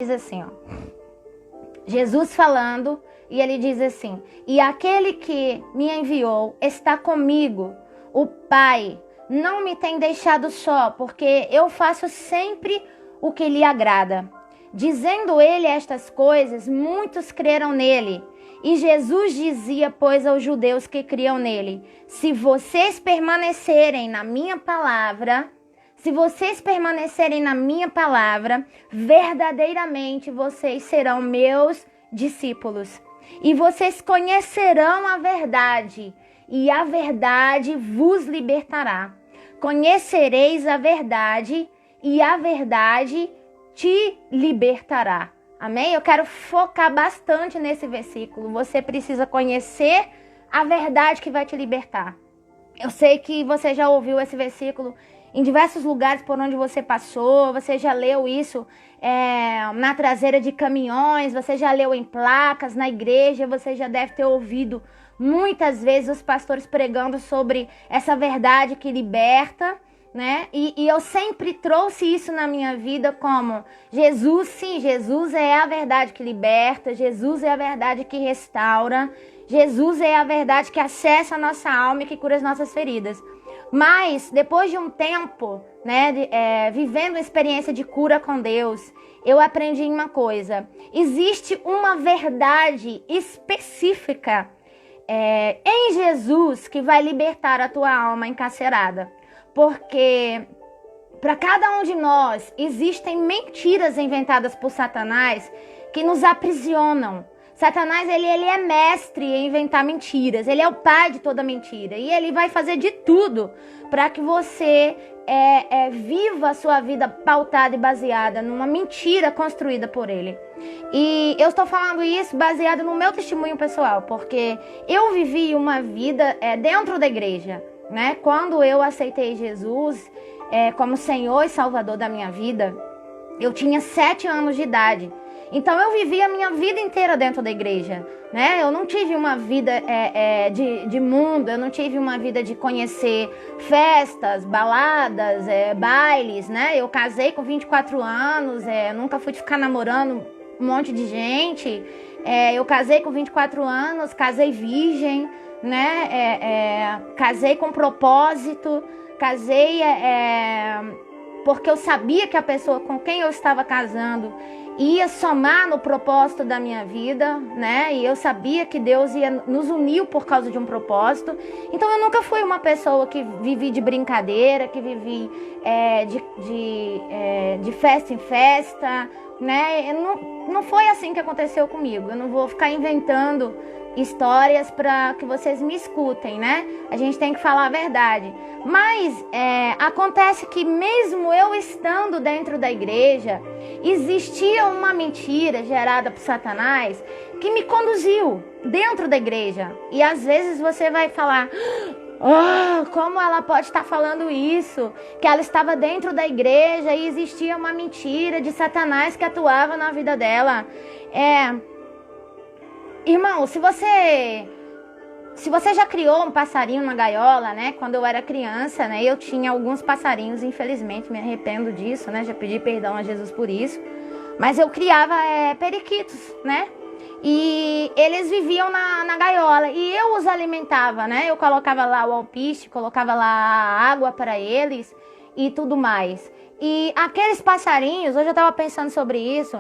Diz assim, ó, Jesus falando, e ele diz assim: e aquele que me enviou está comigo. O Pai não me tem deixado só, porque eu faço sempre o que lhe agrada. Dizendo ele estas coisas, muitos creram nele. E Jesus dizia, pois, aos judeus que criam nele: se vocês permanecerem na minha palavra, verdadeiramente vocês serão meus discípulos. E vocês conhecerão a verdade, e a verdade vos libertará. Conhecereis a verdade, e a verdade te libertará. Amém? Eu quero focar bastante nesse versículo. Você precisa conhecer a verdade que vai te libertar. Eu sei que você já ouviu esse versículo em diversos lugares por onde você passou. Você já leu isso na traseira de caminhões, você já leu em placas, na igreja, você já deve ter ouvido muitas vezes os pastores pregando sobre essa verdade que liberta, né? E eu sempre trouxe isso na minha vida como Jesus, sim, Jesus é a verdade que liberta, Jesus é a verdade que restaura, Jesus é a verdade que acessa a nossa alma e que cura as nossas feridas. Mas, depois de um tempo, né, vivendo uma experiência de cura com Deus, eu aprendi uma coisa: existe uma verdade específica em Jesus que vai libertar a tua alma encarcerada. Porque para cada um de nós existem mentiras inventadas por Satanás que nos aprisionam. Satanás, ele é mestre em inventar mentiras. Ele é o pai de toda mentira. E ele vai fazer de tudo para que você viva a sua vida pautada e baseada numa mentira construída por ele. E eu estou falando isso baseado no meu testemunho pessoal, porque eu vivi uma vida dentro da igreja, né? Quando eu aceitei Jesus como Senhor e Salvador da minha vida, eu tinha 7 anos de idade. Então eu vivi a minha vida inteira dentro da igreja, né? Eu não tive uma vida de mundo, eu não tive uma vida de conhecer festas, baladas, bailes, né? Eu casei com 24 anos, nunca fui ficar namorando um monte de gente. Eu casei com 24 anos, casei virgem, né? Casei com propósito, casei porque eu sabia que a pessoa com quem eu estava casando ia somar no propósito da minha vida, né? E eu sabia que Deus ia nos unir por causa de um propósito. Então eu nunca fui uma pessoa que vivi de brincadeira, que vivi de festa em festa, né? Não foi assim que aconteceu comigo. Eu não vou ficar inventando histórias para que vocês me escutem, né? A gente tem que falar a verdade. Mas acontece que mesmo eu estando dentro da igreja, existia uma mentira gerada por Satanás que me conduziu dentro da igreja. E às vezes você vai falar: como ela pode estar falando isso? Que ela estava dentro da igreja e existia uma mentira de Satanás que atuava na vida dela. Irmão, se você já criou um passarinho na gaiola, né? Quando eu era criança, né? Eu tinha alguns passarinhos, infelizmente, me arrependo disso, né? Já pedi perdão a Jesus por isso. Mas eu criava periquitos, né? E eles viviam na gaiola e eu os alimentava, né? Eu colocava lá o alpiste, colocava lá a água para eles e tudo mais. E aqueles passarinhos, hoje eu estava pensando sobre isso,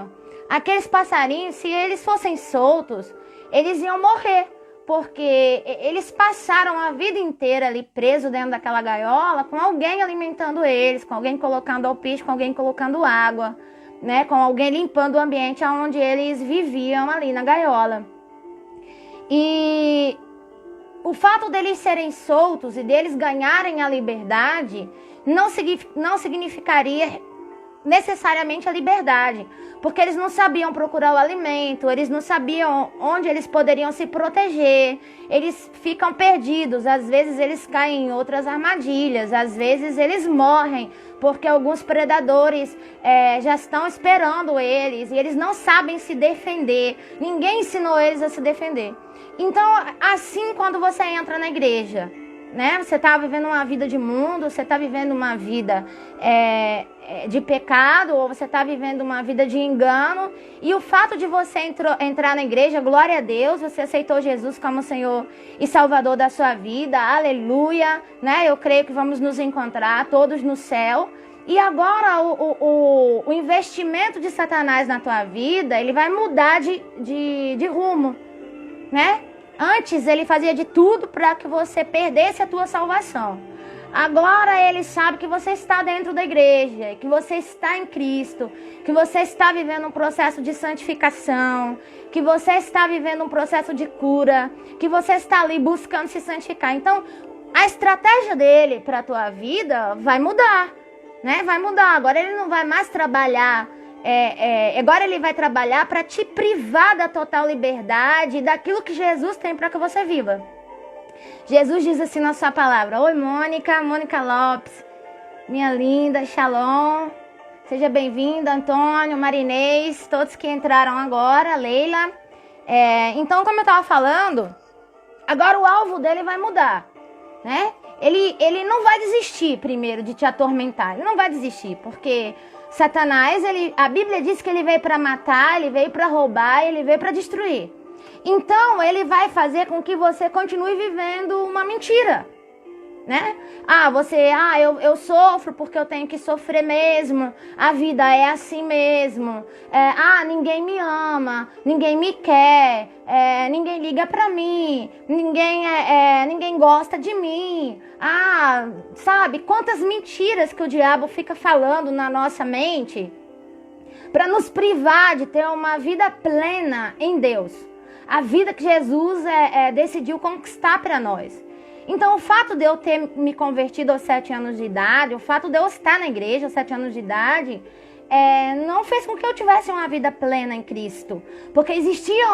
aqueles passarinhos, se eles fossem soltos, eles iam morrer, porque eles passaram a vida inteira ali presos dentro daquela gaiola, com alguém alimentando eles, com alguém colocando alpiste, com alguém colocando água, né? Com alguém limpando o ambiente onde eles viviam ali na gaiola. E o fato deles serem soltos e deles ganharem a liberdade não significaria necessariamente a liberdade, porque eles não sabiam procurar o alimento, eles não sabiam onde eles poderiam se proteger, eles ficam perdidos, às vezes eles caem em outras armadilhas, às vezes eles morrem, porque alguns predadores já estão esperando eles, e eles não sabem se defender, ninguém ensinou eles a se defender. Então, assim, quando você entra na igreja, né? Você está vivendo uma vida de mundo, você está vivendo uma vida de pecado, ou você está vivendo uma vida de engano. E o fato de você entrar na igreja, glória a Deus, você aceitou Jesus como Senhor e Salvador da sua vida, aleluia, né? Eu creio que vamos nos encontrar todos no céu. E agora o investimento de Satanás na tua vida, ele vai mudar de rumo, né? Antes ele fazia de tudo para que você perdesse a tua salvação. Agora ele sabe que você está dentro da igreja, que você está em Cristo, que você está vivendo um processo de santificação, que você está vivendo um processo de cura, que você está ali buscando se santificar. Então, a estratégia dele para a tua vida vai mudar, né? Vai mudar. Agora ele não vai mais trabalhar. Agora ele vai trabalhar para te privar da total liberdade, daquilo que Jesus tem para que você viva. Jesus diz assim na sua palavra: oi, Mônica Lopes, minha linda, shalom, seja bem-vinda, Antônio, Marinês, todos que entraram agora, Leila. Então, como eu estava falando, agora o alvo dele vai mudar, né? Ele não vai desistir primeiro de te atormentar, ele não vai desistir, porque Satanás, a Bíblia diz que ele veio para matar, ele veio para roubar, ele veio para destruir. Então, ele vai fazer com que você continue vivendo uma mentira, né? Eu sofro porque eu tenho que sofrer mesmo. A vida é assim mesmo. Ninguém me ama, ninguém me quer, ninguém liga pra mim, ninguém gosta de mim. Sabe? Quantas mentiras que o diabo fica falando na nossa mente para nos privar de ter uma vida plena em Deus. A vida que Jesus decidiu conquistar para nós. Então, o fato de eu ter me convertido aos 7 anos de idade, o fato de eu estar na igreja aos 7 anos de idade, não fez com que eu tivesse uma vida plena em Cristo. Porque existia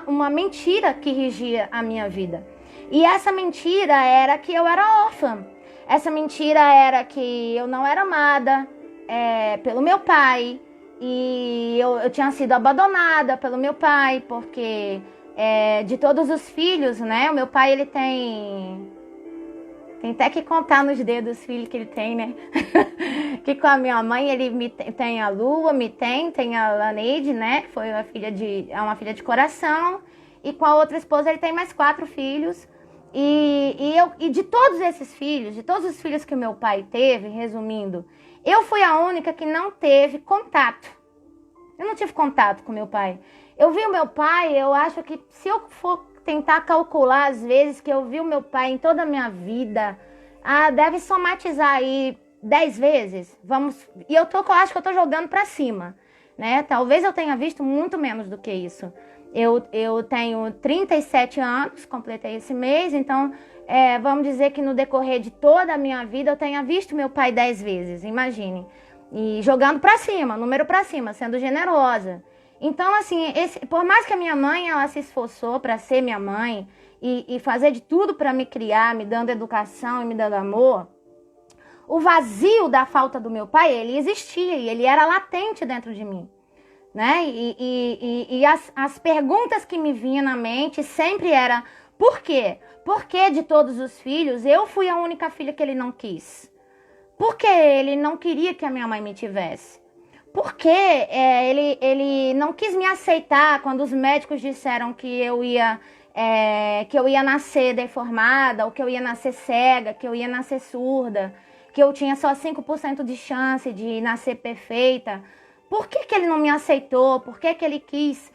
uma mentira que regia a minha vida. E essa mentira era que eu era órfã. Essa mentira era que eu não era amada pelo meu pai. E eu tinha sido abandonada pelo meu pai, porque de todos os filhos, né? O meu pai, ele tem até que contar nos dedos os filhos que ele tem, né? Que com a minha mãe, ele tem a Lua, tem a Laneide, né? Foi uma filha de coração. E com a outra esposa, ele tem mais 4 filhos. E de todos esses filhos, de todos os filhos que o meu pai teve, resumindo, eu fui a única que não teve contato. Eu não tive contato com meu pai. Eu vi o meu pai, eu acho que se eu for tentar calcular as vezes que eu vi o meu pai em toda a minha vida, deve somatizar aí 10 vezes. E eu acho que eu tô jogando pra cima, né? Talvez eu tenha visto muito menos do que isso. Eu tenho 37 anos, completei esse mês, então vamos dizer que no decorrer de toda a minha vida eu tenha visto meu pai 10 vezes, imagine. E jogando pra cima, número pra cima, sendo generosa. Então, assim, por mais que a minha mãe, ela se esforçou para ser minha mãe e fazer de tudo para me criar, me dando educação e me dando amor, o vazio da falta do meu pai, ele existia e ele era latente dentro de mim, né? E as perguntas que me vinham na mente sempre era: por quê? Por que de todos os filhos eu fui a única filha que ele não quis? Por que ele não queria que a minha mãe me tivesse? Porque ele não quis me aceitar quando os médicos disseram que eu ia nascer deformada, ou que eu ia nascer cega, que eu ia nascer surda, que eu tinha só 5% de chance de nascer perfeita. Por que ele não me aceitou? Por que ele quis?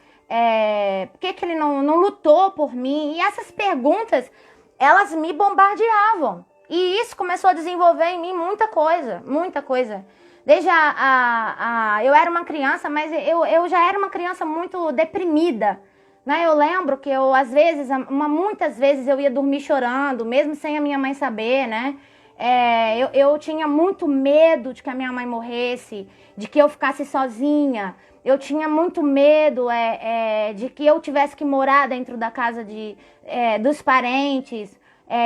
Por que ele não lutou por mim? E essas perguntas, elas me bombardeavam. E isso começou a desenvolver em mim muita coisa, muita coisa. Desde eu era uma criança, mas eu já era uma criança muito deprimida, né? Eu lembro que muitas vezes eu ia dormir chorando, mesmo sem a minha mãe saber, né? Eu tinha muito medo de que a minha mãe morresse, de que eu ficasse sozinha. Eu tinha muito medo de que eu tivesse que morar dentro da casa dos parentes.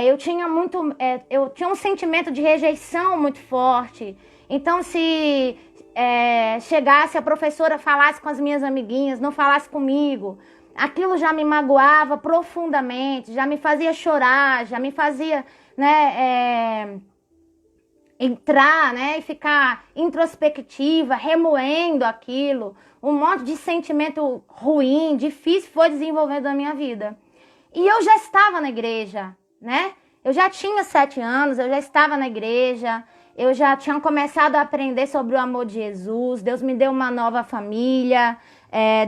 Eu tinha um sentimento de rejeição muito forte. Então, se chegasse a professora, falasse com as minhas amiguinhas, não falasse comigo, aquilo já me magoava profundamente, já me fazia chorar, já me fazia né, entrar, né, e ficar introspectiva, remoendo aquilo. Um monte de sentimento ruim, difícil foi desenvolvendo na minha vida. E eu já estava na igreja, né? Eu já tinha 7 anos, eu já estava na igreja, eu já tinha começado a aprender sobre o amor de Jesus, Deus me deu uma nova família,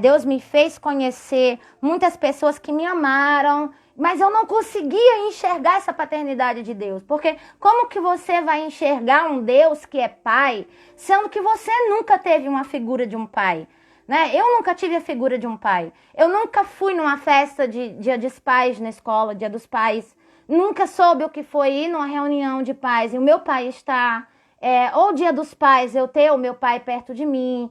Deus me fez conhecer muitas pessoas que me amaram, mas eu não conseguia enxergar essa paternidade de Deus, porque como que você vai enxergar um Deus que é pai, sendo que você nunca teve uma figura de um pai? Né? Eu nunca tive a figura de um pai. Eu nunca fui numa festa de Dia dos Pais na escola, Dia dos Pais. Nunca soube o que foi ir numa reunião de pais e o meu pai estar. Ou Dia dos Pais, eu ter o meu pai perto de mim.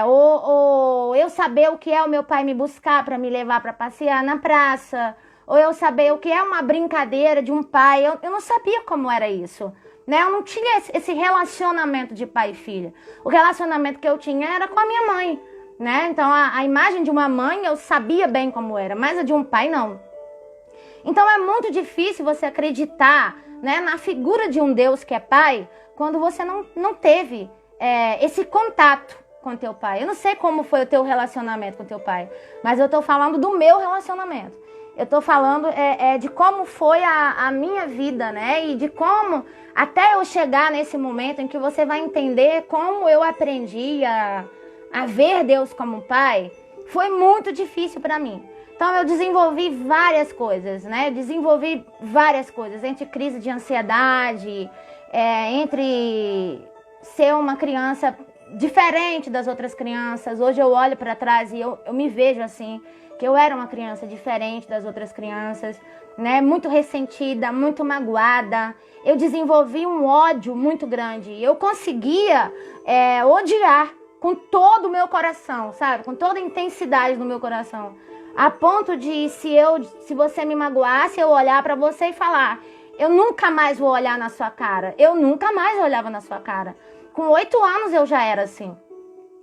Ou eu saber o que é o meu pai me buscar para me levar para passear na praça. Ou eu saber o que é uma brincadeira de um pai. Eu não sabia como era isso. Né? Eu não tinha esse relacionamento de pai e filha. O relacionamento que eu tinha era com a minha mãe, né? Então a imagem de uma mãe eu sabia bem como era, mas a de um pai não. Então é muito difícil você acreditar, né, na figura de um Deus que é pai quando você não teve esse contato com teu pai. Eu não sei como foi o teu relacionamento com teu pai, mas eu tô falando do meu relacionamento. Eu tô falando de como foi a minha vida, né? E de como, até eu chegar nesse momento em que você vai entender como eu aprendi a ver Deus como pai, foi muito difícil para mim. Então eu desenvolvi várias coisas, né? Desenvolvi várias coisas, entre crise de ansiedade, entre ser uma criança diferente das outras crianças. Hoje eu olho para trás e eu me vejo assim, que eu era uma criança diferente das outras crianças, né? Muito ressentida, muito magoada. Eu desenvolvi um ódio muito grande. Eu conseguia odiar com todo o meu coração, sabe? Com toda a intensidade do meu coração. A ponto de, se você me magoasse, eu olhar para você e falar: eu nunca mais vou olhar na sua cara. Eu nunca mais olhava na sua cara. Com 8 anos eu já era assim.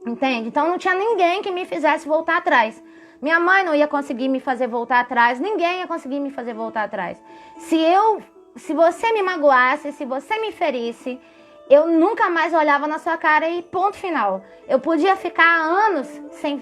Entende? Então não tinha ninguém que me fizesse voltar atrás. Minha mãe não ia conseguir me fazer voltar atrás, ninguém ia conseguir me fazer voltar atrás. Se você me magoasse, se você me ferisse, eu nunca mais olhava na sua cara e ponto final. Eu podia ficar anos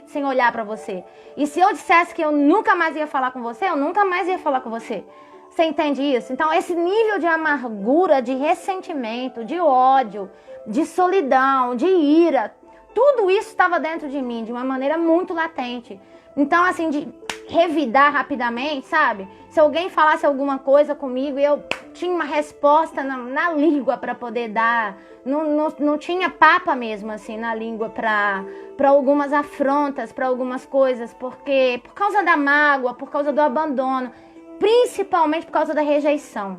sem olhar pra você. E se eu dissesse que eu nunca mais ia falar com você, eu nunca mais ia falar com você. Você entende isso? Então esse nível de amargura, de ressentimento, de ódio, de solidão, de ira, tudo isso estava dentro de mim de uma maneira muito latente. Então, assim, de revidar rapidamente, sabe? Se alguém falasse alguma coisa comigo e eu tinha uma resposta na língua para poder dar, não tinha papa mesmo, assim, na língua para algumas afrontas, para algumas coisas, porque por causa da mágoa, por causa do abandono, principalmente por causa da rejeição.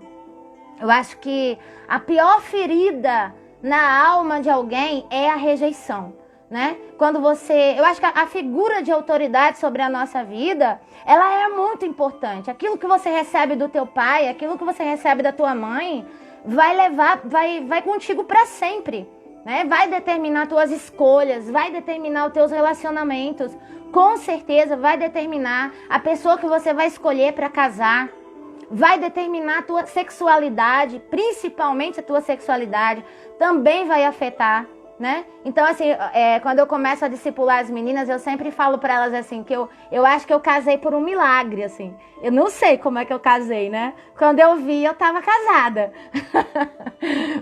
Eu acho que a pior ferida na alma de alguém é a rejeição. Né? Quando eu acho que a figura de autoridade sobre a nossa vida, ela é muito importante. Aquilo que você recebe do teu pai, aquilo que você recebe da tua mãe, vai contigo para sempre, né? Vai determinar tuas escolhas, vai determinar os teus relacionamentos, com certeza vai determinar a pessoa que você vai escolher para casar, vai determinar a tua sexualidade, principalmente a tua sexualidade, também vai afetar. Né? Então, assim, quando eu começo a discipular as meninas, eu sempre falo para elas assim, que eu acho que eu casei por um milagre, assim. Eu não sei como é que eu casei, né? Quando eu vi, eu tava casada.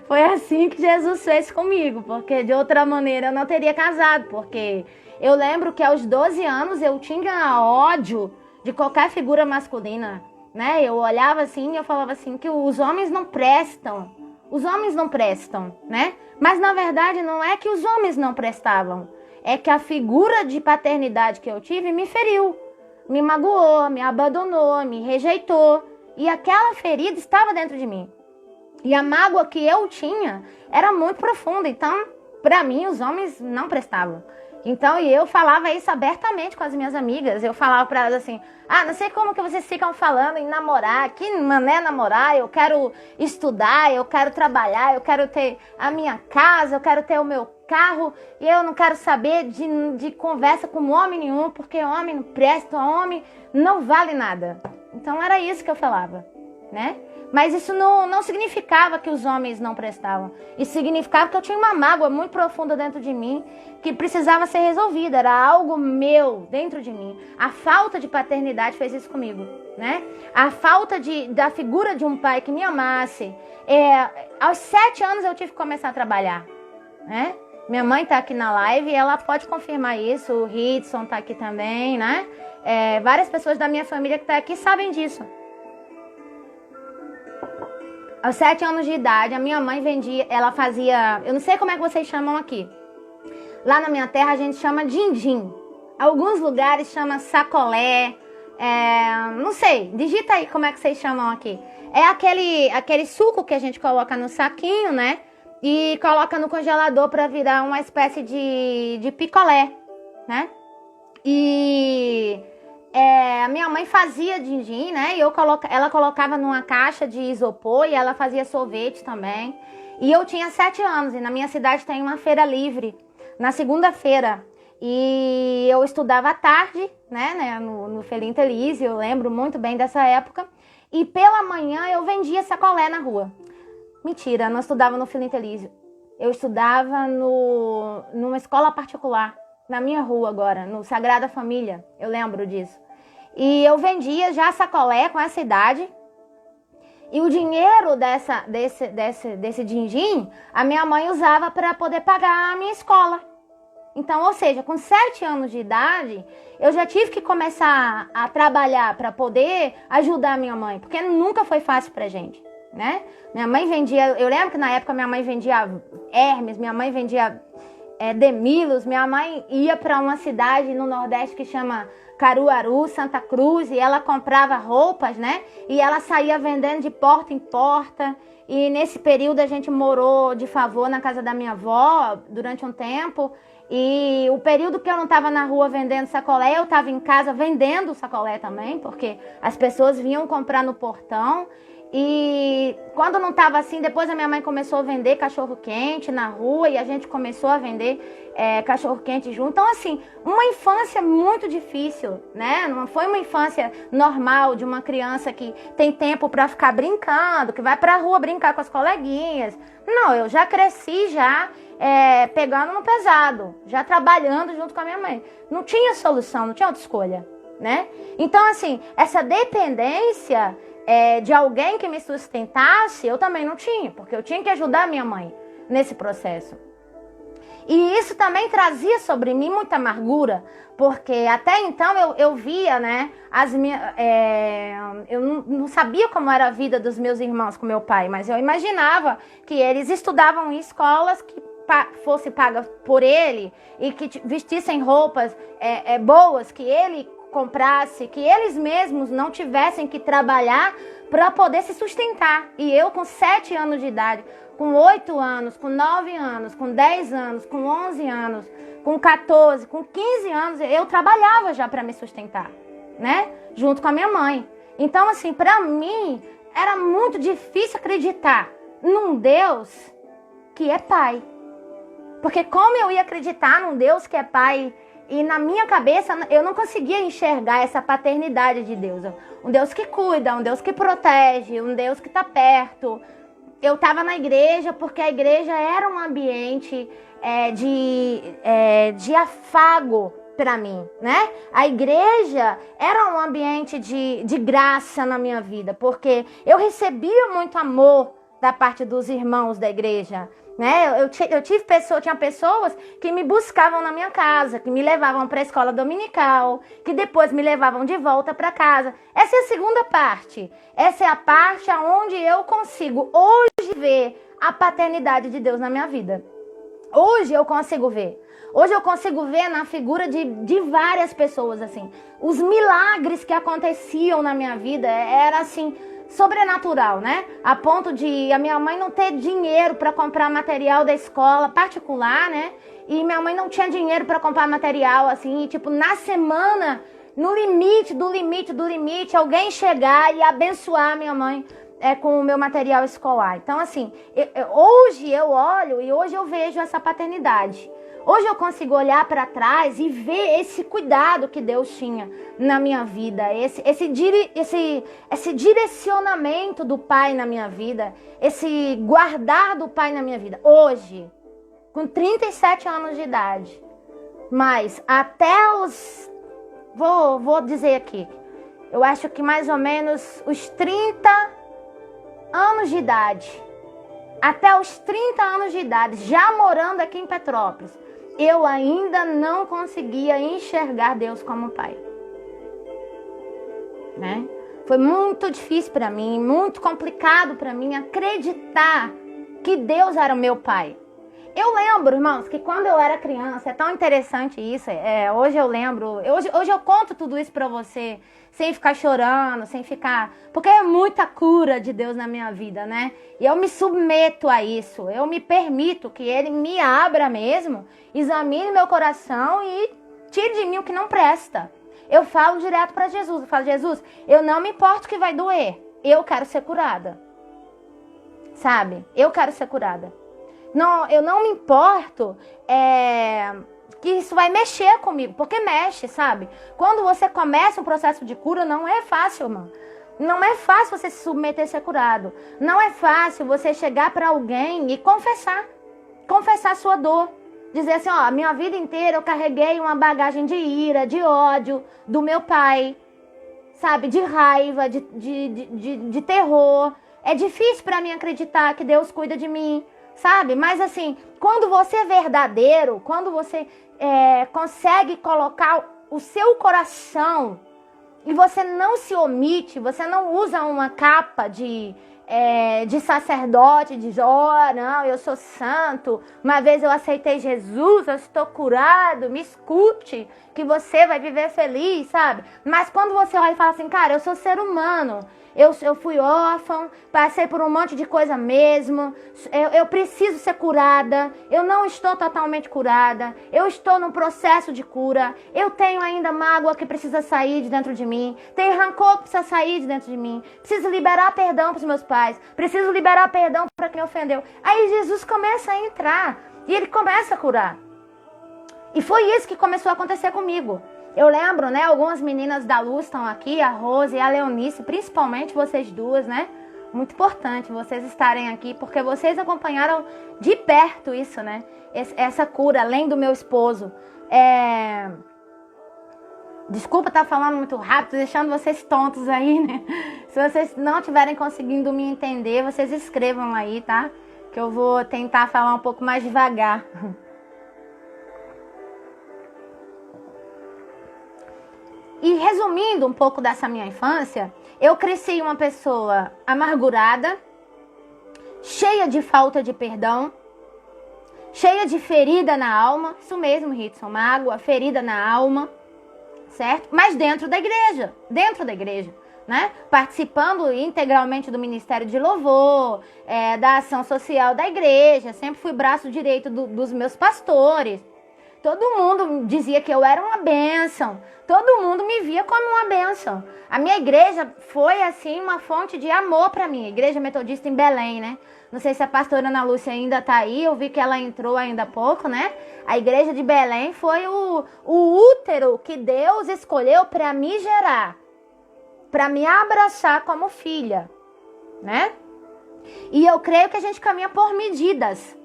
Foi assim que Jesus fez comigo, porque de outra maneira eu não teria casado, porque eu lembro que aos 12 anos eu tinha ódio de qualquer figura masculina, né? Eu olhava assim e eu falava assim, que os homens não prestam. Os homens não prestam, né? Mas na verdade não é que os homens não prestavam. É que a figura de paternidade que eu tive me feriu. Me magoou, me abandonou, me rejeitou. E aquela ferida estava dentro de mim. E a mágoa que eu tinha era muito profunda. Então, para mim, os homens não prestavam. Então, e eu falava isso abertamente com as minhas amigas. Eu falava para elas assim, não sei como que vocês ficam falando em namorar. Que mané namorar? Eu quero estudar, eu quero trabalhar, eu quero ter a minha casa, eu quero ter o meu carro. E eu não quero saber de conversa com homem nenhum, porque homem não presta, homem não vale nada. Então, era isso que eu falava, né? Mas isso não significava que os homens não prestavam. Isso significava que eu tinha uma mágoa muito profunda dentro de mim que precisava ser resolvida. Era algo meu dentro de mim. A falta de paternidade fez isso comigo, né? A falta da figura de um pai que me amasse. Aos 7 anos eu tive que começar a trabalhar, né? Minha mãe tá aqui na live e ela pode confirmar isso. O Hitson tá aqui também, né? Várias pessoas da minha família que tá aqui sabem disso. Aos 7 anos de idade, a minha mãe vendia, ela fazia, eu não sei como é que vocês chamam aqui. Lá na minha terra a gente chama din-din. Alguns lugares chama sacolé, não sei, digita aí como é que vocês chamam aqui. É aquele suco que a gente coloca no saquinho, né? E coloca no congelador para virar uma espécie de picolé, né? E a minha mãe fazia din-din, né? E ela colocava numa caixa de isopor e ela fazia sorvete também. E eu tinha 7 anos e na minha cidade tem uma feira livre, na segunda-feira. E eu estudava à tarde, né? No Felinto Elise, eu lembro muito bem dessa época. E pela manhã eu vendia sacolé na rua. Mentira, eu não estudava no Felinto Elise. Eu estudava numa escola particular. Na minha rua agora, no Sagrada Família, eu lembro disso. E eu vendia já sacolé com essa idade. E o dinheiro desse din-din, a minha mãe usava para poder pagar a minha escola. Então, ou seja, com 7 anos de idade, eu já tive que começar a trabalhar para poder ajudar a minha mãe. Porque nunca foi fácil pra gente, né? Minha mãe vendia, eu lembro que na época minha mãe vendia Hermes, minha mãe vendia Demilos, minha mãe ia para uma cidade no Nordeste que chama Caruaru, Santa Cruz, e ela comprava roupas, né? E ela saía vendendo de porta em porta. E nesse período a gente morou de favor na casa da minha avó durante um tempo. E o período que eu não estava na rua vendendo sacolé, eu estava em casa vendendo sacolé também, porque as pessoas vinham comprar no portão. E quando não estava assim, depois a minha mãe começou a vender cachorro-quente na rua e a gente começou a vender cachorro-quente junto. Então, assim, uma infância muito difícil, né? Não foi uma infância normal de uma criança que tem tempo para ficar brincando, que vai para a rua brincar com as coleguinhas. Não, eu já cresci pegando no pesado, já trabalhando junto com a minha mãe. Não tinha solução, não tinha outra escolha, né? Então, assim, essa dependência de alguém que me sustentasse, eu também não tinha, porque eu tinha que ajudar a minha mãe nesse processo. E isso também trazia sobre mim muita amargura, porque até então eu via, né, eu não sabia como era a vida dos meus irmãos com meu pai, mas eu imaginava que eles estudavam em escolas que fosse paga por ele e que vestissem roupas boas, que ele comprasse, que eles mesmos não tivessem que trabalhar para poder se sustentar. E eu com 7 anos de idade, com 8 anos, com 9 anos, com 10 anos, com 11 anos, com 14, com 15 anos, eu trabalhava já para me sustentar, né? Junto com a minha mãe. Então, assim, para mim, era muito difícil acreditar num Deus que é pai. Porque como eu ia acreditar num Deus que é pai? E na minha cabeça, eu não conseguia enxergar essa paternidade de Deus. Um Deus que cuida, um Deus que protege, um Deus que está perto. Eu estava na igreja porque a igreja era um ambiente de afago para mim, né? A igreja era um ambiente de graça na minha vida, porque eu recebia muito amor da parte dos irmãos da igreja, né? Tinha pessoas que me buscavam na minha casa, que me levavam para a escola dominical, que depois me levavam de volta para casa. Essa é a segunda parte. Essa é a parte onde eu consigo hoje ver a paternidade de Deus na minha vida. Hoje eu consigo ver. Hoje eu consigo ver na figura de várias pessoas, assim. Os milagres que aconteciam na minha vida era assim, sobrenatural, né? A ponto de a minha mãe não ter dinheiro para comprar material da escola particular, né? E minha mãe não tinha dinheiro para comprar material, assim, e, tipo, na semana, no limite do limite, alguém chegar e abençoar minha mãe com o meu material escolar. Então, assim, hoje eu olho e hoje eu vejo essa paternidade. Hoje eu consigo olhar para trás e ver esse cuidado que Deus tinha na minha vida, esse direcionamento do Pai na minha vida, esse guardar do Pai na minha vida. Hoje, com 37 anos de idade, mas até os... Vou dizer aqui, eu acho que mais ou menos os 30 anos de idade, até os 30 anos de idade, já morando aqui em Petrópolis, eu ainda não conseguia enxergar Deus como Pai. Né? Foi muito difícil para mim, muito complicado para mim acreditar que Deus era o meu Pai. Eu lembro, irmãos, que quando eu era criança, é tão interessante isso, hoje eu lembro, hoje eu conto tudo isso pra você, sem ficar chorando, sem ficar... Porque é muita cura de Deus na minha vida, né? E eu me submeto a isso, eu me permito que Ele me abra mesmo, examine meu coração e tire de mim o que não presta. Eu falo direto pra Jesus, eu falo, Jesus, eu não me importo que vai doer, eu quero ser curada. Sabe? Eu quero ser curada. Não, eu não me importo que isso vai mexer comigo, porque mexe, sabe? Quando você começa um processo de cura, não é fácil, irmão. Não é fácil você se submeter a ser curado. Não é fácil você chegar para alguém e confessar a sua dor. Dizer assim, ó, a minha vida inteira eu carreguei uma bagagem de ira, de ódio do meu pai, sabe? De raiva, de terror. É difícil para mim acreditar que Deus cuida de mim. Sabe? Mas assim, quando você é verdadeiro, quando você consegue colocar o seu coração e você não se omite, você não usa uma capa de sacerdote, de não, eu sou santo, uma vez eu aceitei Jesus, eu estou curado, me escute, que você vai viver feliz, sabe? Mas quando você olha e fala assim, cara, eu sou ser humano, eu fui órfão, passei por um monte de coisa mesmo, eu preciso ser curada, eu não estou totalmente curada, eu estou num processo de cura, eu tenho ainda mágoa que precisa sair de dentro de mim, tem rancor que precisa sair de dentro de mim, preciso liberar perdão para os meus pais, preciso liberar perdão para quem me ofendeu. Aí Jesus começa a entrar e Ele começa a curar. E foi isso que começou a acontecer comigo. Eu lembro, né, algumas meninas da Luz estão aqui, a Rose e a Leonice, principalmente vocês duas, né? Muito importante vocês estarem aqui, porque vocês acompanharam de perto isso, né? Essa cura, além do meu esposo. Desculpa estar falando muito rápido, deixando vocês tontos aí, né? Se vocês não estiverem conseguindo me entender, vocês escrevam aí, tá? Que eu vou tentar falar um pouco mais devagar. E resumindo um pouco dessa minha infância, eu cresci uma pessoa amargurada, cheia de falta de perdão, cheia de ferida na alma, isso mesmo, Ritson, mágoa, ferida na alma, certo? Mas dentro da igreja, né? Participando integralmente do Ministério de Louvor, da ação social da igreja, sempre fui braço direito dos meus pastores. Todo mundo dizia que eu era uma bênção. Todo mundo me via como uma bênção. A minha igreja foi, assim, uma fonte de amor para mim. Igreja Metodista em Belém, né? Não sei se a pastora Ana Lúcia ainda tá aí. Eu vi que ela entrou ainda há pouco, né? A igreja de Belém foi o útero que Deus escolheu para me gerar. Para me abraçar como filha, né? E eu creio que a gente caminha por medidas.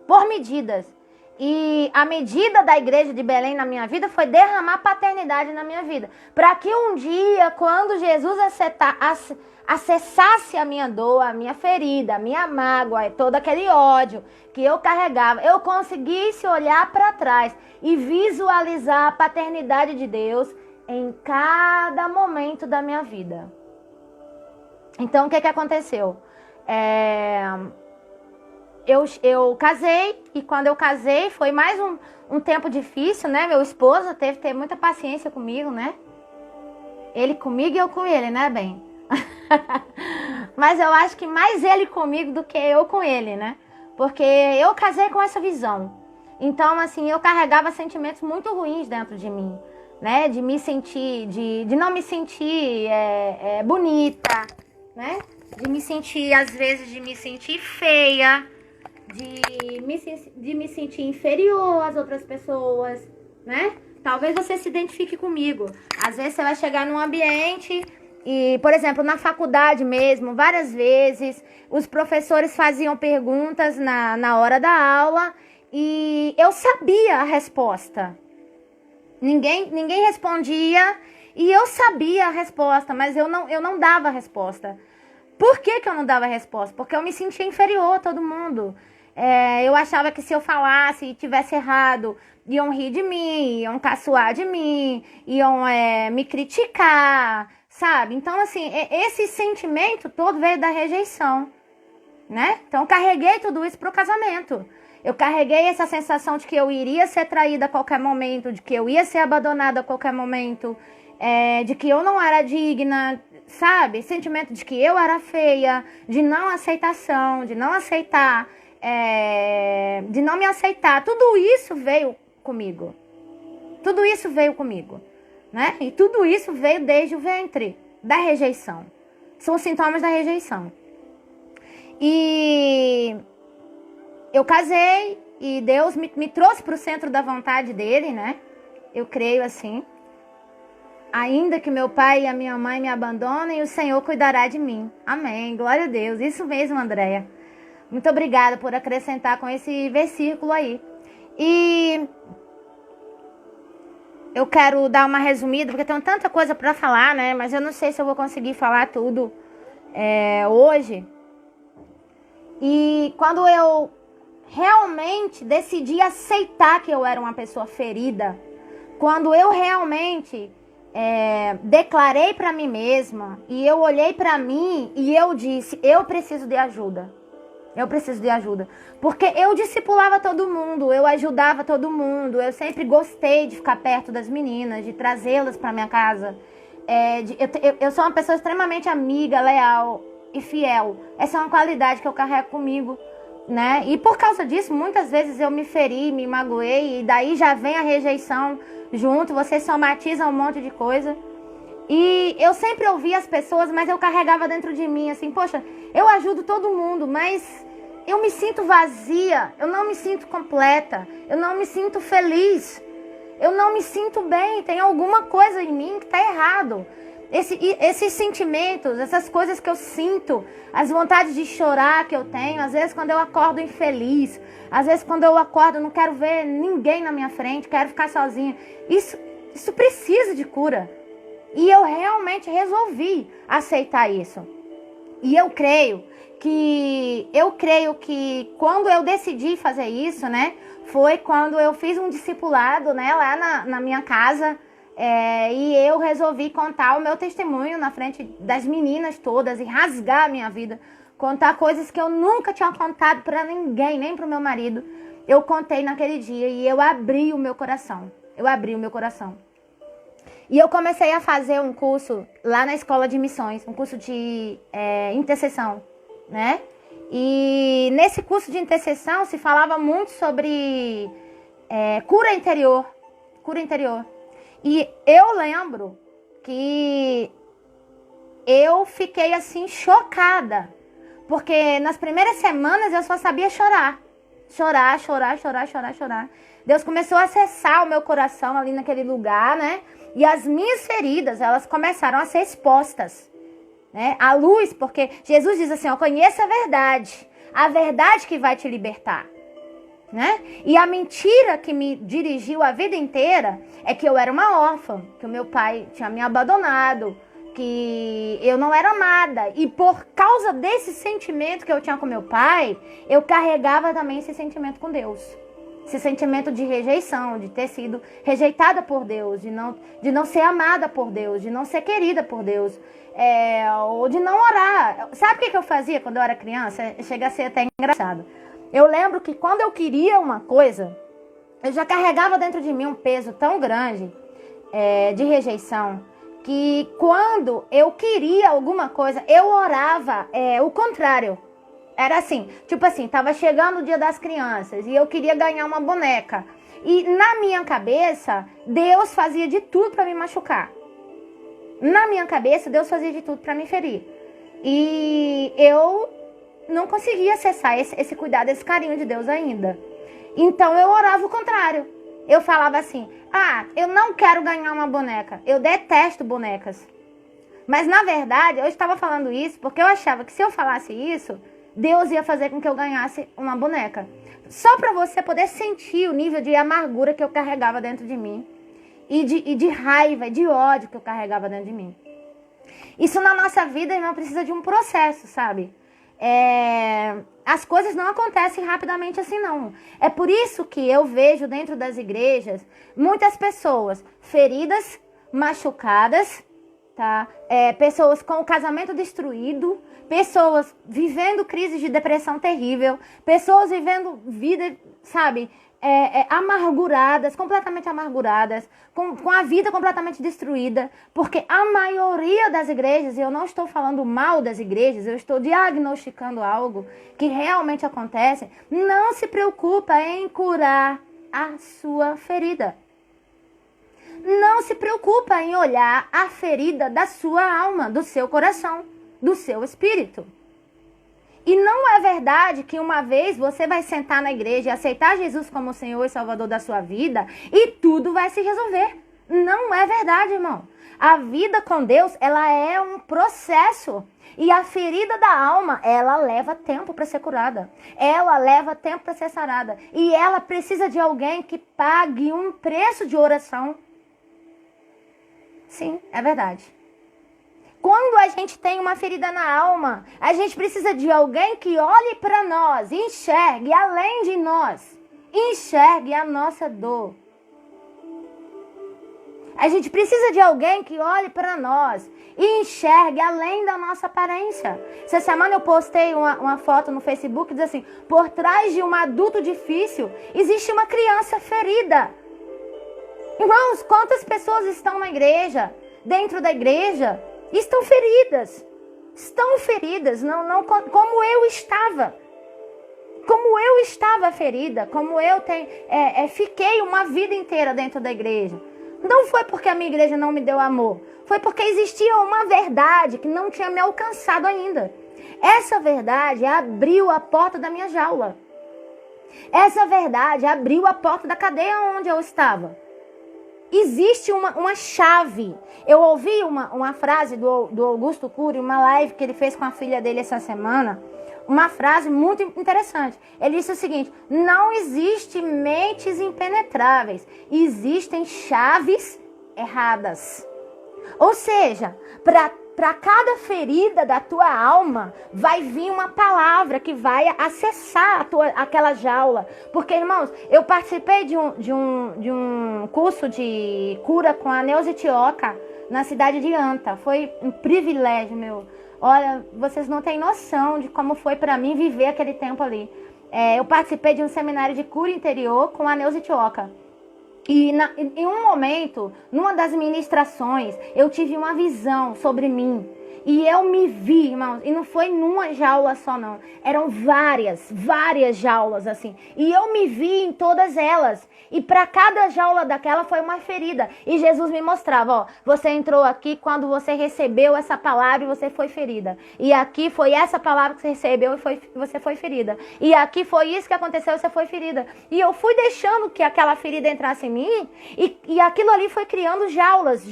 Por medidas. E a medida da igreja de Belém na minha vida foi derramar paternidade na minha vida. Para que um dia, quando Jesus acessasse a minha dor, a minha ferida, a minha mágoa, todo aquele ódio que eu carregava, eu conseguisse olhar para trás e visualizar a paternidade de Deus em cada momento da minha vida. Então, o que aconteceu? Eu casei, e quando eu casei foi mais um tempo difícil, né? Meu esposo teve que ter muita paciência comigo, né? Ele comigo e eu com ele, né, bem? Mas eu acho que mais ele comigo do que eu com ele, né? Porque eu casei com essa visão. Então, assim, eu carregava sentimentos muito ruins dentro de mim, né? De me sentir, de não me sentir bonita, né? De me sentir, às vezes, de me sentir feia, de me sentir inferior às outras pessoas, né? Talvez você se identifique comigo. Às vezes você vai chegar num ambiente e, por exemplo, na faculdade mesmo, várias vezes, os professores faziam perguntas na hora da aula e eu sabia a resposta. Ninguém respondia e eu sabia a resposta, mas eu não dava a resposta. Por que eu não dava a resposta? Porque eu me sentia inferior a todo mundo. Eu achava que se eu falasse e tivesse errado, iam rir de mim, iam caçoar de mim, iam me criticar, sabe? Então, assim, esse sentimento todo veio da rejeição, né? Então, eu carreguei tudo isso pro casamento. Eu carreguei essa sensação de que eu iria ser traída a qualquer momento, de que eu ia ser abandonada a qualquer momento, de que eu não era digna, sabe? Sentimento de que eu era feia, de não aceitação, de não aceitar, de não me aceitar. Tudo isso veio comigo. Tudo isso veio comigo, né? E tudo isso veio desde o ventre da rejeição. São os sintomas da rejeição. E eu casei e Deus me trouxe para o centro da vontade dele, né? Eu creio assim. Ainda que meu pai e a minha mãe me abandonem, o Senhor cuidará de mim. Amém. Glória a Deus. Isso mesmo, Andréia. Muito obrigada por acrescentar com esse versículo aí. E eu quero dar uma resumida, porque tem tanta coisa para falar, né? Mas eu não sei se eu vou conseguir falar tudo hoje. E quando eu realmente decidi aceitar que eu era uma pessoa ferida, quando eu realmente declarei para mim mesma e eu olhei para mim e eu disse, eu preciso de ajuda. Eu preciso de ajuda. Porque eu discipulava todo mundo, eu ajudava todo mundo, eu sempre gostei de ficar perto das meninas, de trazê-las para minha casa. Eu sou uma pessoa extremamente amiga, leal e fiel. Essa é uma qualidade que eu carrego comigo, né? E por causa disso, muitas vezes eu me feri, me magoei, e daí já vem a rejeição junto, você somatiza um monte de coisa. E eu sempre ouvia as pessoas, mas eu carregava dentro de mim, assim, poxa, eu ajudo todo mundo, mas eu me sinto vazia, eu não me sinto completa, eu não me sinto feliz, eu não me sinto bem, tem alguma coisa em mim que está errado. Esses sentimentos, essas coisas que eu sinto, as vontades de chorar que eu tenho, às vezes quando eu acordo infeliz, às vezes quando eu acordo não quero ver ninguém na minha frente, quero ficar sozinha. Isso precisa de cura. E eu realmente resolvi aceitar isso. E eu creio que quando eu decidi fazer isso, né, foi quando eu fiz um discipulado, né, lá na minha casa. E eu resolvi contar o meu testemunho na frente das meninas todas e rasgar a minha vida. Contar coisas que eu nunca tinha contado para ninguém, nem para o meu marido. Eu contei naquele dia e eu abri o meu coração. E eu comecei a fazer um curso lá na escola de missões, um curso de intercessão, né? E nesse curso de intercessão se falava muito sobre cura interior. E eu lembro que eu fiquei assim chocada, porque nas primeiras semanas eu só sabia chorar. Chorar. Deus começou a acessar o meu coração ali naquele lugar, né? E as minhas feridas, elas começaram a ser expostas, né? A luz, porque Jesus diz assim, ó, conheça a verdade que vai te libertar. Né? E a mentira que me dirigiu a vida inteira é que eu era uma órfã, que o meu pai tinha me abandonado, que eu não era amada. E por causa desse sentimento que eu tinha com meu pai, eu carregava também esse sentimento com Deus. Esse sentimento de rejeição, de ter sido rejeitada por Deus, de não ser amada por Deus, de não ser querida por Deus, ou de não orar. Sabe o que eu fazia quando eu era criança? Chega a ser até engraçado. Eu lembro que quando eu queria uma coisa, eu já carregava dentro de mim um peso tão grande de rejeição, que quando eu queria alguma coisa, eu orava o contrário. Era assim, tipo assim, tava chegando o dia das crianças e eu queria ganhar uma boneca. E na minha cabeça, Deus fazia de tudo para me machucar. Na minha cabeça, Deus fazia de tudo para me ferir. E eu não conseguia acessar esse cuidado, esse carinho de Deus ainda. Então eu orava o contrário. Eu falava assim, eu não quero ganhar uma boneca. Eu detesto bonecas. Mas na verdade, eu estava falando isso porque eu achava que se eu falasse isso, Deus ia fazer com que eu ganhasse uma boneca. Só para você poder sentir o nível de amargura que eu carregava dentro de mim. E de raiva, de ódio que eu carregava dentro de mim. Isso na nossa vida, irmão, precisa de um processo, sabe? As coisas não acontecem rapidamente assim, não. É por isso que eu vejo dentro das igrejas muitas pessoas feridas, machucadas, tá? Pessoas com o casamento destruído, pessoas vivendo crise de depressão terrível, pessoas vivendo vida, sabe, amarguradas, completamente amarguradas, com a vida completamente destruída, porque a maioria das igrejas, e eu não estou falando mal das igrejas, eu estou diagnosticando algo que realmente acontece, não se preocupa em curar a sua ferida. Não se preocupa em olhar a ferida da sua alma, do seu coração, do seu espírito. E não é verdade que uma vez você vai sentar na igreja e aceitar Jesus como Senhor e Salvador da sua vida e tudo vai se resolver. Não é verdade, irmão. A vida com Deus, ela é um processo. E a ferida da alma, ela leva tempo para ser curada. Ela leva tempo para ser sarada. E ela precisa de alguém que pague um preço de oração. Sim, é verdade. Quando a gente tem uma ferida na alma, a gente precisa de alguém que olhe para nós, enxergue além de nós, enxergue a nossa dor. A gente precisa de alguém que olhe para nós e enxergue além da nossa aparência. Essa semana eu postei uma foto no Facebook, diz assim, por trás de um adulto difícil, existe uma criança ferida. Irmãos, quantas pessoas estão na igreja, dentro da igreja, estão feridas. Estão feridas, não como eu estava. Como eu estava ferida, como eu fiquei uma vida inteira dentro da igreja. Não foi porque a minha igreja não me deu amor. Foi porque existia uma verdade que não tinha me alcançado ainda. Essa verdade abriu a porta da minha jaula. Essa verdade abriu a porta da cadeia onde eu estava. Existe uma chave. Eu ouvi uma frase do Augusto Cury, uma live que ele fez com a filha dele essa semana. Uma frase muito interessante. Ele disse o seguinte, não existe mentes impenetráveis. Existem chaves erradas. Ou seja, para cada ferida da tua alma, vai vir uma palavra que vai acessar aquela jaula. Porque, irmãos, eu participei de um curso de cura com a Neuza Tioca na cidade de Anta. Foi um privilégio, meu. Olha, vocês não têm noção de como foi para mim viver aquele tempo ali. Eu participei de um seminário de cura interior com a Neuza Tioca. E em um momento, numa das ministrações, eu tive uma visão sobre mim. E eu me vi, irmãos, e não foi numa jaula só não. Eram várias jaulas assim. E eu me vi em todas elas. E para cada jaula daquela foi uma ferida. E Jesus me mostrava, ó, você entrou aqui quando você recebeu essa palavra e você foi ferida. E aqui foi essa palavra que você recebeu e você foi ferida. E aqui foi isso que aconteceu e você foi ferida. E eu fui deixando que aquela ferida entrasse em mim e aquilo ali foi criando jaulas,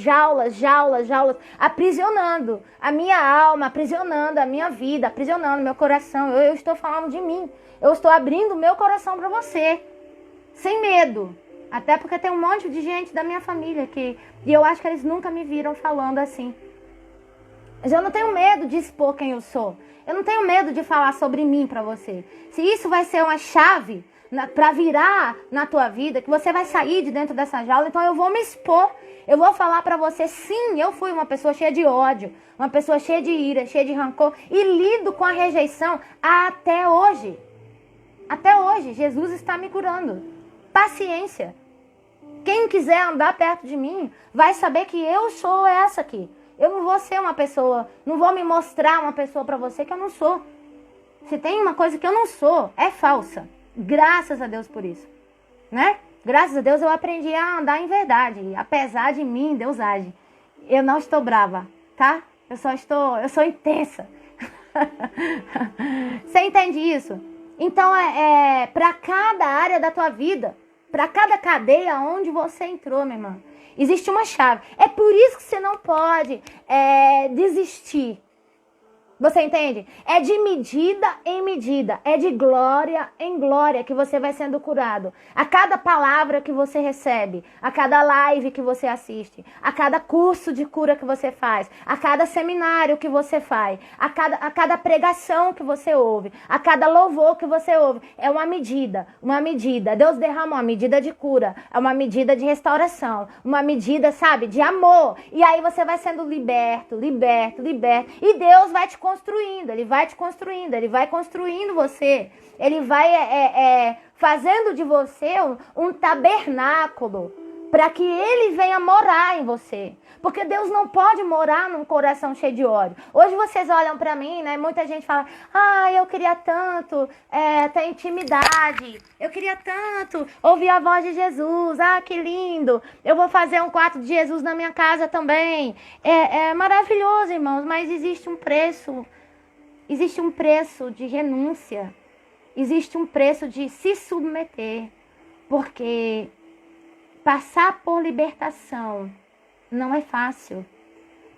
aprisionando a minha alma, aprisionando a minha vida, aprisionando meu coração. Eu estou falando de mim. Eu estou abrindo meu coração para você. Sem medo. Até porque tem um monte de gente da minha família e eu acho que eles nunca me viram falando assim. Mas eu não tenho medo de expor quem eu sou. Eu não tenho medo de falar sobre mim para você. Se isso vai ser uma chave para virar na tua vida, que você vai sair de dentro dessa jaula, então eu vou me expor. Eu vou falar para você, sim, eu fui uma pessoa cheia de ódio, uma pessoa cheia de ira, cheia de rancor e lido com a rejeição até hoje. Até hoje, Jesus está me curando. Paciência. Quem quiser andar perto de mim vai saber que eu sou essa aqui. Eu não vou ser uma pessoa, não vou me mostrar uma pessoa para você que eu não sou. Se tem uma coisa que eu não sou, é falsa. Graças a Deus por isso, né? Graças a Deus eu aprendi a andar em verdade. Apesar de mim, Deus age. Eu não estou brava, tá? Eu sou intensa. Você entende isso? Então, para cada área da tua vida, para cada cadeia onde você entrou, minha irmã, existe uma chave. É por isso que você não pode desistir. Você entende? É de medida em medida, é de glória em glória que você vai sendo curado. A cada palavra que você recebe, a cada live que você assiste, a cada curso de cura que você faz, a cada seminário que você faz, a cada pregação que você ouve, a cada louvor que você ouve, é uma medida, uma medida. Deus derrama uma medida de cura, é uma medida de restauração, uma medida, sabe, de amor. E aí você vai sendo liberto, liberto, liberto. E Deus vai te construindo, Ele vai te construindo, Ele vai construindo você, Ele vai fazendo de você um tabernáculo para que Ele venha morar em você. Porque Deus não pode morar num coração cheio de ódio. Hoje vocês olham para mim, né? Muita gente fala, eu queria tanto ter intimidade, eu queria tanto ouvir a voz de Jesus, que lindo, eu vou fazer um quarto de Jesus na minha casa também. É maravilhoso, irmãos, mas existe um preço de renúncia, existe um preço de se submeter, porque passar por libertação não é fácil.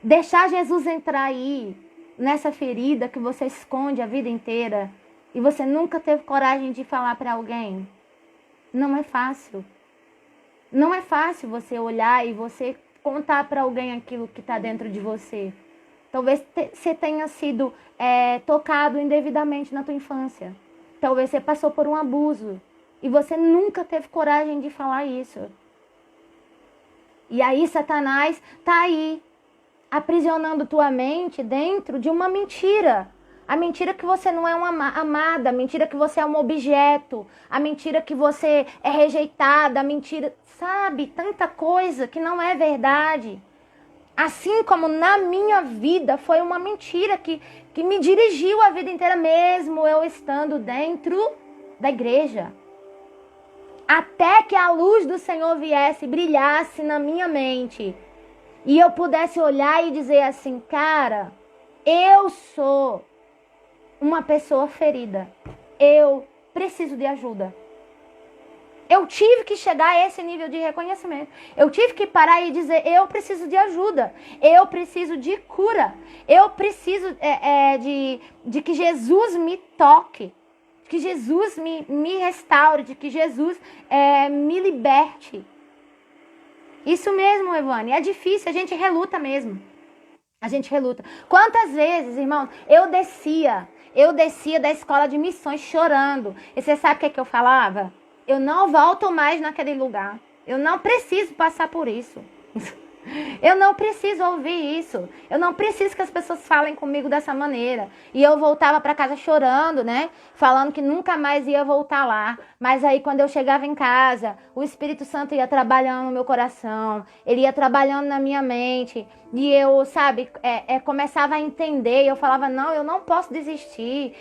Deixar Jesus entrar aí, nessa ferida que você esconde a vida inteira, e você nunca teve coragem de falar para alguém, não é fácil. Não é fácil você olhar e você contar para alguém aquilo que está dentro de você. Talvez você tenha sido tocado indevidamente na tua infância. Talvez você passou por um abuso e você nunca teve coragem de falar isso. E aí Satanás está aí, aprisionando tua mente dentro de uma mentira. A mentira que você não é uma amada, a mentira que você é um objeto, a mentira que você é rejeitada, a mentira, sabe, tanta coisa que não é verdade. Assim como na minha vida foi uma mentira que me dirigiu a vida inteira, mesmo eu estando dentro da igreja. Até que a luz do Senhor viesse, brilhasse na minha mente. E eu pudesse olhar e dizer assim, cara, eu sou uma pessoa ferida. Eu preciso de ajuda. Eu tive que chegar a esse nível de reconhecimento. Eu tive que parar e dizer, eu preciso de ajuda. Eu preciso de cura. Eu preciso de que Jesus me toque. Que Jesus me restaure, de que Jesus me liberte. Isso mesmo, Evane, é difícil, a gente reluta mesmo. A gente reluta. Quantas vezes, irmãos, eu descia da escola de missões chorando. E você sabe o que eu falava? Eu não volto mais naquele lugar. Eu não preciso passar por isso. Eu não preciso ouvir isso. Eu não preciso que as pessoas falem comigo dessa maneira. E eu voltava para casa chorando, né? Falando que nunca mais ia voltar lá. Mas aí quando eu chegava em casa, o Espírito Santo ia trabalhando no meu coração. Ele ia trabalhando na minha mente. E eu, sabe, começava a entender. Eu falava, não, eu não posso desistir.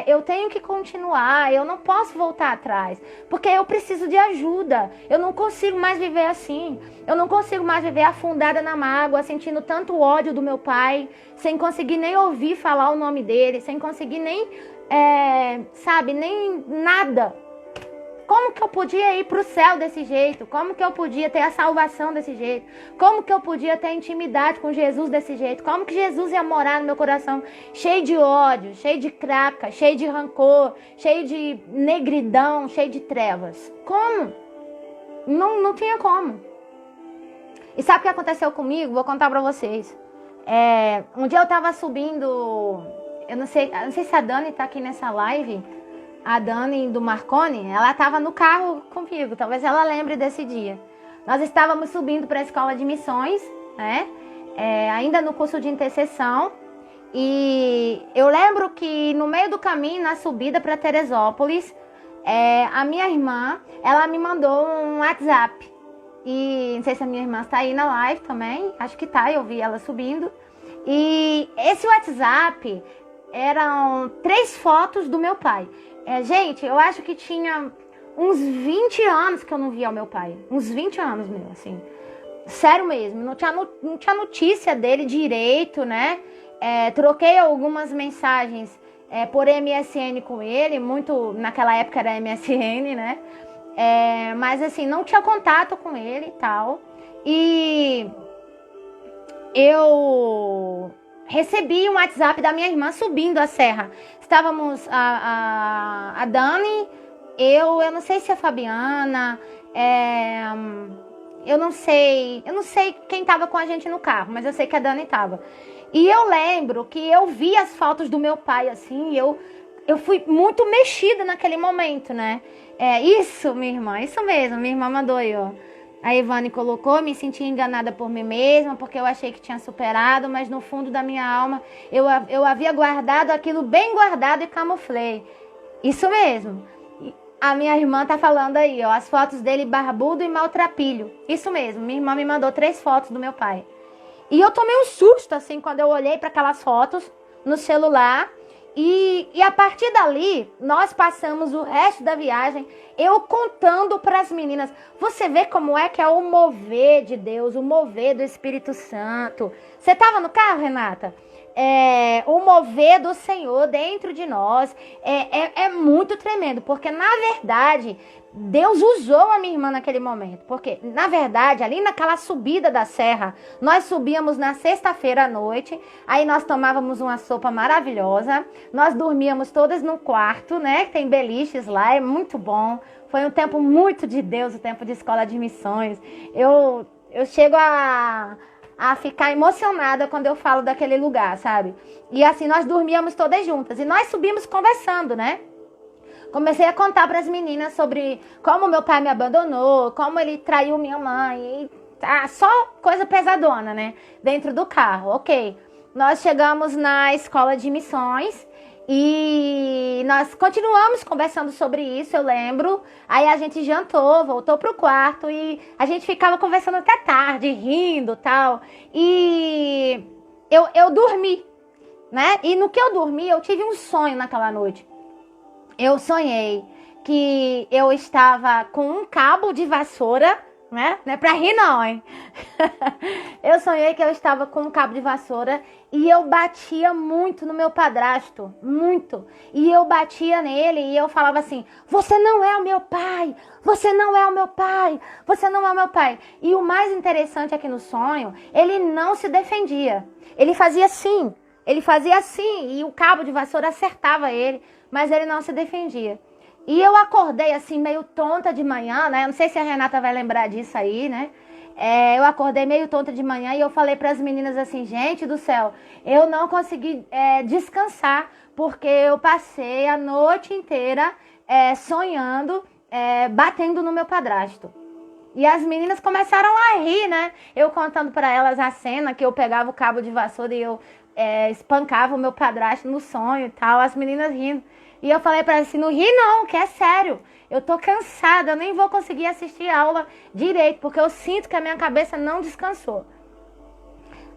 Eu tenho que continuar. Eu não posso voltar atrás. Porque eu preciso de ajuda. Eu não consigo mais viver assim. Eu não consigo mais viver afundada na mágoa, sentindo tanto ódio do meu pai, sem conseguir nem ouvir falar o nome dele, sem conseguir nem, nem nada. Como que eu podia ir para o céu desse jeito? Como que eu podia ter a salvação desse jeito? Como que eu podia ter intimidade com Jesus desse jeito? Como que Jesus ia morar no meu coração cheio de ódio, cheio de craca, cheio de rancor, cheio de negridão, cheio de trevas? Como? Não tinha como. E sabe o que aconteceu comigo? Vou contar pra vocês. Um dia eu tava subindo, eu não sei se a Dani tá aqui nessa live, a Dani do Marconi, ela tava no carro comigo, talvez ela lembre desse dia. Nós estávamos subindo para a escola de missões, né? Ainda no curso de intercessão. E eu lembro que no meio do caminho, na subida para Teresópolis, a minha irmã, ela me mandou um WhatsApp. E não sei se a minha irmã está aí na live também. Acho que tá, eu vi ela subindo. E esse WhatsApp eram 3 fotos do meu pai. Gente, eu acho que tinha uns 20 anos que eu não via o meu pai. Uns 20 anos mesmo, assim. Sério mesmo. Não tinha notícia dele direito, né? troquei algumas mensagens por MSN com ele, muito, naquela época era MSN, né? Mas assim, não tinha contato com ele e tal. E eu recebi um WhatsApp da minha irmã subindo a serra. Estávamos a Dani, eu não sei se a Fabiana, eu não sei quem estava com a gente no carro, mas eu sei que a Dani estava. E eu lembro que eu vi as fotos do meu pai assim, e eu fui muito mexida naquele momento, né? Isso, minha irmã, isso mesmo, minha irmã mandou aí, ó. A Ivane colocou, me senti enganada por mim mesma, porque eu achei que tinha superado, mas no fundo da minha alma eu havia guardado aquilo bem guardado e camuflei. Isso mesmo. A minha irmã tá falando aí, ó, as fotos dele barbudo e maltrapilho. Isso mesmo, minha irmã me mandou 3 fotos do meu pai. E eu tomei um susto, assim, quando eu olhei para aquelas fotos no celular. E a partir dali, nós passamos o resto da viagem, eu contando para as meninas. Você vê como é que é o mover de Deus, o mover do Espírito Santo. Você estava no carro, Renata? O mover do Senhor dentro de nós é muito tremendo, porque na verdade Deus usou a minha irmã naquele momento, porque na verdade ali naquela subida da serra, nós subíamos na sexta-feira à noite, aí nós tomávamos uma sopa maravilhosa, nós dormíamos todas no quarto, né, que tem beliches lá, é muito bom, foi um tempo muito de Deus, o tempo de escola de missões. Eu chego a ficar emocionada quando eu falo daquele lugar, sabe? E assim, nós dormíamos todas juntas. E nós subimos conversando, né? Comecei a contar para as meninas sobre como meu pai me abandonou, como ele traiu minha mãe. Só coisa pesadona, né? Dentro do carro, ok. Nós chegamos na escola de missões e nós continuamos conversando sobre isso, eu lembro. Aí a gente jantou, voltou pro quarto e a gente ficava conversando até tarde, rindo e tal. E eu dormi, né? E no que eu dormi, eu tive um sonho naquela noite. Eu sonhei que eu estava com um cabo de vassoura, né? Não é pra rir não, hein? Eu sonhei que eu estava com um cabo de vassoura e eu batia muito no meu padrasto, muito. E eu batia nele e eu falava assim, você não é o meu pai, você não é o meu pai, você não é o meu pai. E o mais interessante é que no sonho, ele não se defendia. Ele fazia assim e o cabo de vassoura acertava ele, mas ele não se defendia. E eu acordei assim, meio tonta de manhã, né? Não sei se a Renata vai lembrar disso aí, né? Eu acordei meio tonta de manhã e eu falei para as meninas assim, gente do céu, eu não consegui descansar, porque eu passei a noite inteira sonhando, batendo no meu padrasto. E as meninas começaram a rir, né? Eu contando para elas a cena que eu pegava o cabo de vassoura e eu espancava o meu padrasto no sonho e tal, as meninas rindo. E eu falei pra ela assim, não ri não, que é sério. Eu tô cansada, eu nem vou conseguir assistir a aula direito, porque eu sinto que a minha cabeça não descansou.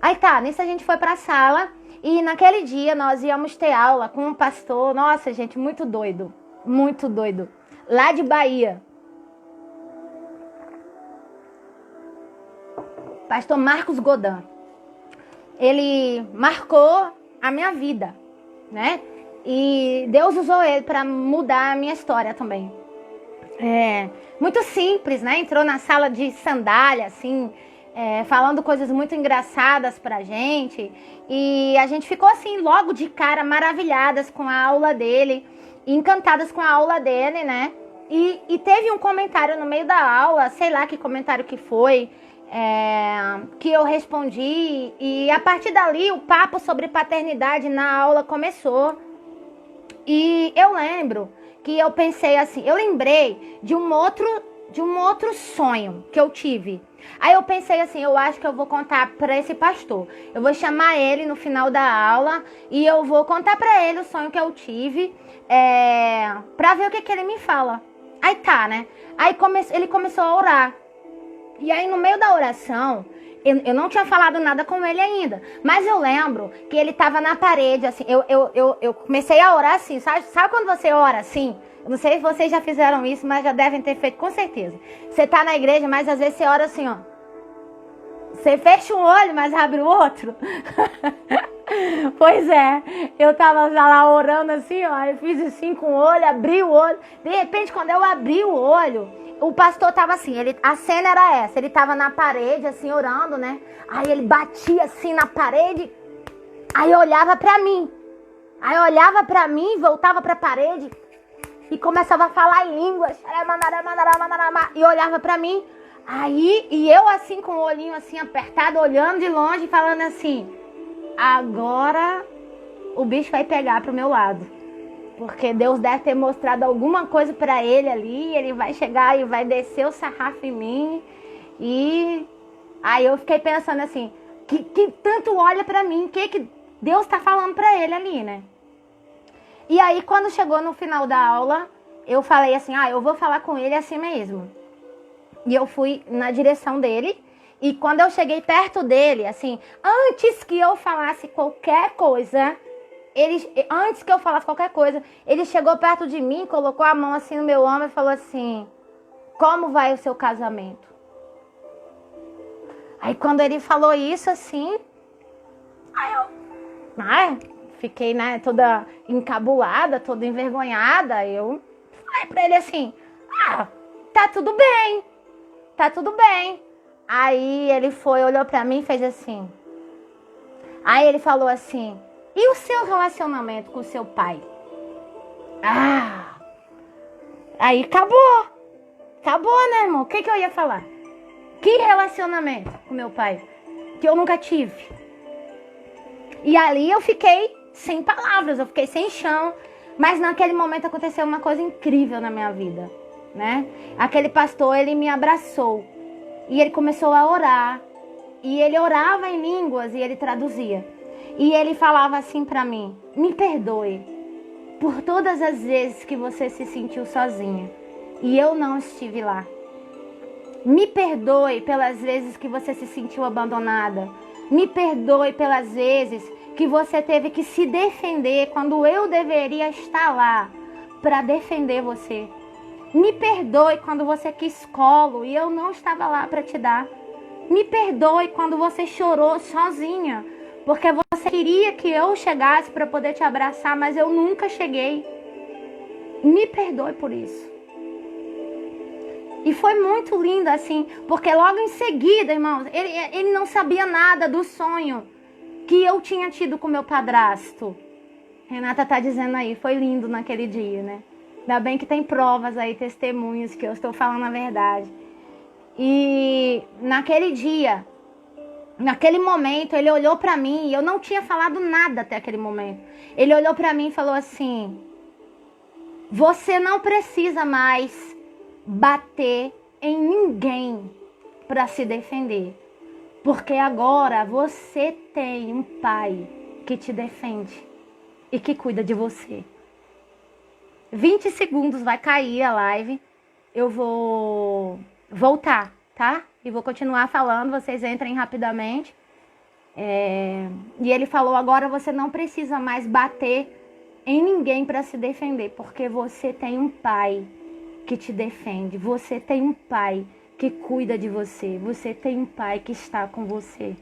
Aí tá, nisso a gente foi pra sala e naquele dia nós íamos ter aula com um pastor, nossa gente, muito doido, lá de Bahia. Pastor Marcos Godin. Ele marcou a minha vida, né? E Deus usou ele para mudar a minha história também. Muito simples, né? Entrou na sala de sandália, assim, falando coisas muito engraçadas pra gente. E a gente ficou assim, logo de cara, maravilhadas com a aula dele, encantadas com a aula dele, né? E teve um comentário no meio da aula, sei lá que comentário que foi, que eu respondi. E a partir dali, o papo sobre paternidade na aula começou. E eu lembro que eu pensei assim, eu lembrei de um outro sonho que eu tive. Aí eu pensei assim, eu acho que eu vou contar para esse pastor. Eu vou chamar ele no final da aula e eu vou contar para ele o sonho que eu tive, para ver o que ele me fala. Aí tá, né? Aí ele começou a orar. E aí no meio da oração, eu não tinha falado nada com ele ainda, mas eu lembro que ele tava na parede, assim, eu comecei a orar assim, sabe quando você ora assim? Eu não sei se vocês já fizeram isso, mas já devem ter feito, com certeza. Você tá na igreja, mas às vezes você ora assim, ó. Você fecha um olho, mas abre o outro. Pois é, eu tava lá orando assim, ó, eu fiz assim com o olho, abri o olho. De repente, quando eu abri o olho, o pastor tava assim, a cena era essa, ele tava na parede, assim, orando, né? Aí ele batia assim na parede, aí olhava pra mim. Aí olhava pra mim, voltava pra parede e começava a falar em línguas. E olhava pra mim. Aí, e eu assim com o olhinho assim apertado, olhando de longe, falando assim: agora o bicho vai pegar pro meu lado. Porque Deus deve ter mostrado alguma coisa pra ele ali. Ele vai chegar e vai descer o sarrafo em mim. E aí eu fiquei pensando assim: que tanto olha pra mim? Que Deus tá falando pra ele ali, né? E aí, quando chegou no final da aula, eu falei assim, eu vou falar com ele assim mesmo. E eu fui na direção dele. E quando eu cheguei perto dele, assim, antes que eu falasse qualquer coisa, ele chegou perto de mim, colocou a mão assim no meu ombro e falou assim: como vai o seu casamento? Aí quando ele falou isso assim, aí eu... fiquei, né, toda encabulada, toda envergonhada. Eu falei pra ele assim: tá tudo bem. Aí ele olhou pra mim e fez assim. Aí ele falou assim: e o seu relacionamento com o seu pai? Aí acabou, né, irmão? O que eu ia falar? Que relacionamento com meu pai? Que eu nunca tive. E ali eu fiquei sem palavras, eu fiquei sem chão. Mas naquele momento aconteceu uma coisa incrível na minha vida, né? Aquele pastor, ele me abraçou. E ele começou a orar. E ele orava em línguas e ele traduzia. E ele falava assim pra mim: me perdoe por todas as vezes que você se sentiu sozinha e eu não estive lá. Me perdoe pelas vezes que você se sentiu abandonada. Me perdoe pelas vezes que você teve que se defender quando eu deveria estar lá para defender você. Me perdoe quando você quis colo e eu não estava lá para te dar. Me perdoe quando você chorou sozinha, porque você queria que eu chegasse para poder te abraçar, mas eu nunca cheguei. Me perdoe por isso. E foi muito lindo assim, porque logo em seguida, irmãos, ele não sabia nada do sonho que eu tinha tido com meu padrasto. Renata tá dizendo aí, foi lindo naquele dia, né? Ainda bem que tem provas aí, testemunhos, que eu estou falando a verdade. E naquele dia, naquele momento, ele olhou pra mim, e eu não tinha falado nada até aquele momento. Ele olhou pra mim e falou assim: você não precisa mais bater em ninguém para se defender. Porque agora você tem um pai que te defende e que cuida de você. 20 segundos vai cair a live. Eu vou voltar, tá? E vou continuar falando, vocês entrem rapidamente. E ele falou: agora você não precisa mais bater em ninguém para se defender, porque você tem um pai que te defende. Você tem um pai que cuida de você. Você tem um pai que está com você.